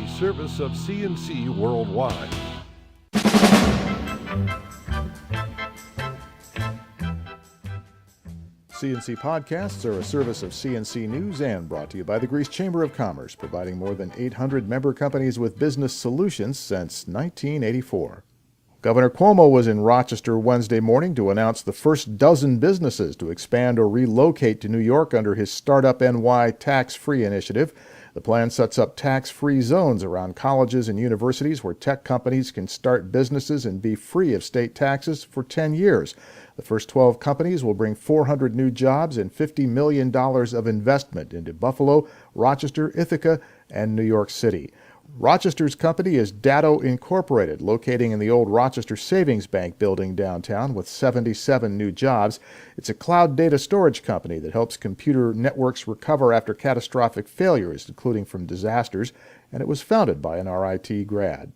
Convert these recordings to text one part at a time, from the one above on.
a service of CNC Worldwide. CNC Podcasts are a service of CNC News and brought to you by the Greece Chamber of Commerce, providing more than 800 member companies with business solutions since 1984. Governor Cuomo was in Rochester Wednesday morning to announce the first dozen businesses to expand or relocate to New York under his Startup NY tax-free initiative. The plan sets up tax-free zones around colleges and universities where tech companies can start businesses and be free of state taxes for 10 years. The first 12 companies will bring 400 new jobs and $50 million of investment into Buffalo, Rochester, Ithaca, and New York City. Rochester's company is Datto Incorporated, locating in the old Rochester Savings Bank building downtown with 77 new jobs. It's a cloud data storage company that helps computer networks recover after catastrophic failures, including from disasters, and it was founded by an RIT grad.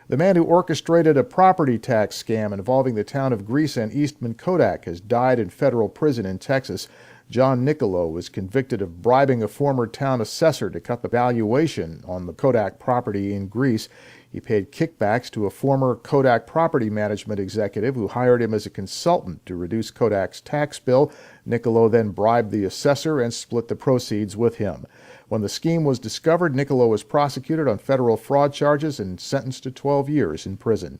The man who orchestrated a property tax scam involving the town of Greece and Eastman Kodak has died in federal prison in Texas. John Nicolo was convicted of bribing a former town assessor to cut the valuation on the Kodak property in Greece. He paid kickbacks to a former Kodak property management executive who hired him as a consultant to reduce Kodak's tax bill. Nicolo then bribed the assessor and split the proceeds with him. When the scheme was discovered, Nicolo was prosecuted on federal fraud charges and sentenced to 12 years in prison.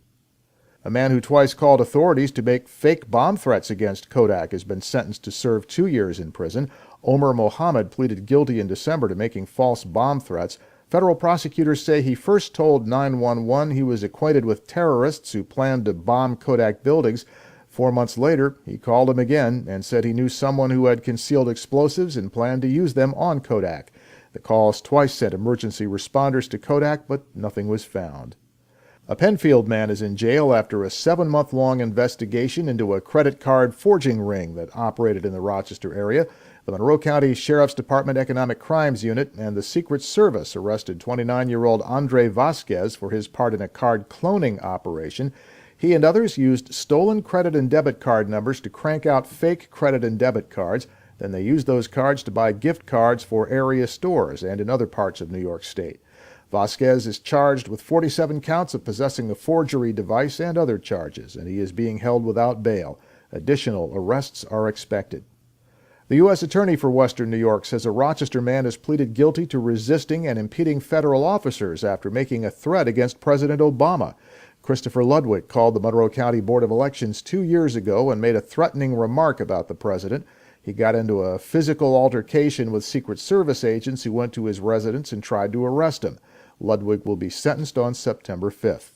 A man who twice called authorities to make fake bomb threats against Kodak has been sentenced to serve 2 years in prison. Omer Mohammed pleaded guilty in December to making false bomb threats. Federal prosecutors say he first told 911 he was acquainted with terrorists who planned to bomb Kodak buildings. 4 months later, he called him again and said he knew someone who had concealed explosives and planned to use them on Kodak. The calls twice sent emergency responders to Kodak, but nothing was found. A Penfield man is in jail after a 7-month-long investigation into a credit card forging ring that operated in the Rochester area. The Monroe County Sheriff's Department Economic Crimes Unit and the Secret Service arrested 29-year-old Andre Vasquez for his part in a card cloning operation. He and others used stolen credit and debit card numbers to crank out fake credit and debit cards. Then they used those cards to buy gift cards for area stores and in other parts of New York State. Vasquez is charged with 47 counts of possessing a forgery device and other charges, and he is being held without bail. Additional arrests are expected. The U.S. Attorney for Western New York says a Rochester man has pleaded guilty to resisting and impeding federal officers after making a threat against President Obama. Christopher Ludwig called the Monroe County Board of Elections 2 years ago and made a threatening remark about the president. He got into a physical altercation with Secret Service agents who went to his residence and tried to arrest him. Ludwig will be sentenced on September 5th.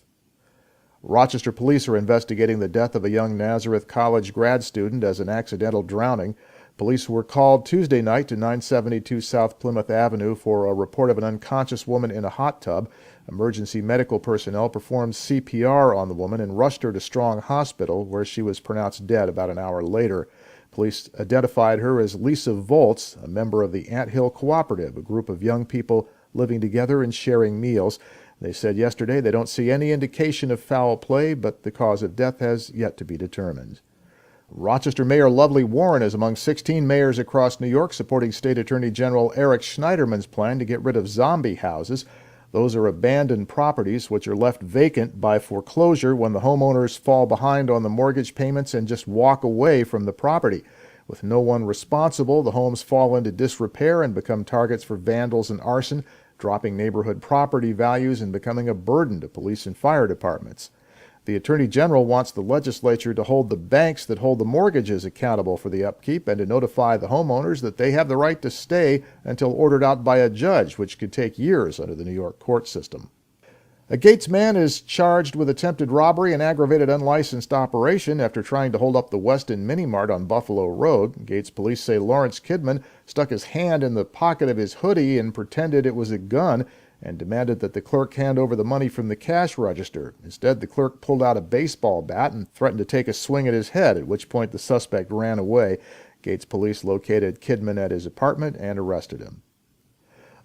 Rochester police are investigating the death of a young Nazareth College grad student as an accidental drowning. Police were called Tuesday night to 972 South Plymouth Avenue for a report of an unconscious woman in a hot tub. Emergency medical personnel performed CPR on the woman and rushed her to Strong Hospital, where she was pronounced dead about an hour later. Police identified her as Lisa Volz, a member of the Ant Hill Cooperative, a group of young people living together and sharing meals. They said yesterday they don't see any indication of foul play, but the cause of death has yet to be determined. Rochester Mayor Lovely Warren is among 16 mayors across New York supporting State Attorney General Eric Schneiderman's plan to get rid of zombie houses. Those are abandoned properties which are left vacant by foreclosure when the homeowners fall behind on the mortgage payments and just walk away from the property. With no one responsible, the homes fall into disrepair and become targets for vandals and arson, dropping neighborhood property values and becoming a burden to police and fire departments. The Attorney General wants the legislature to hold the banks that hold the mortgages accountable for the upkeep and to notify the homeowners that they have the right to stay until ordered out by a judge, which could take years under the New York court system. A Gates man is charged with attempted robbery and aggravated unlicensed operation after trying to hold up the Westin Mini Mart on Buffalo Road. Gates police say Lawrence Kidman stuck his hand in the pocket of his hoodie and pretended it was a gun and demanded that the clerk hand over the money from the cash register. Instead, the clerk pulled out a baseball bat and threatened to take a swing at his head, at which point the suspect ran away. Gates police located Kidman at his apartment and arrested him.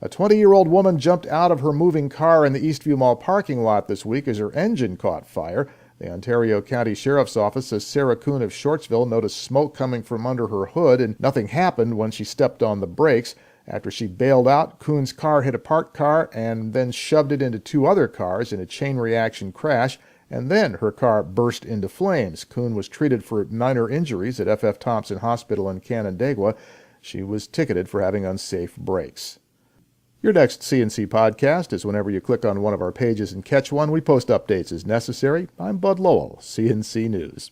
A 20-year-old woman jumped out of her moving car in the Eastview Mall parking lot this week as her engine caught fire. The Ontario County Sheriff's Office says Sarah Kuhn of Shortsville noticed smoke coming from under her hood and nothing happened when she stepped on the brakes. After she bailed out, Kuhn's car hit a parked car and then shoved it into two other cars in a chain reaction crash, and then her car burst into flames. Kuhn was treated for minor injuries at F.F. Thompson Hospital in Canandaigua. She was ticketed for having unsafe brakes. Your next CNC podcast is whenever you click on one of our pages and catch one. We post updates as necessary. I'm Bud Lowell, CNC News.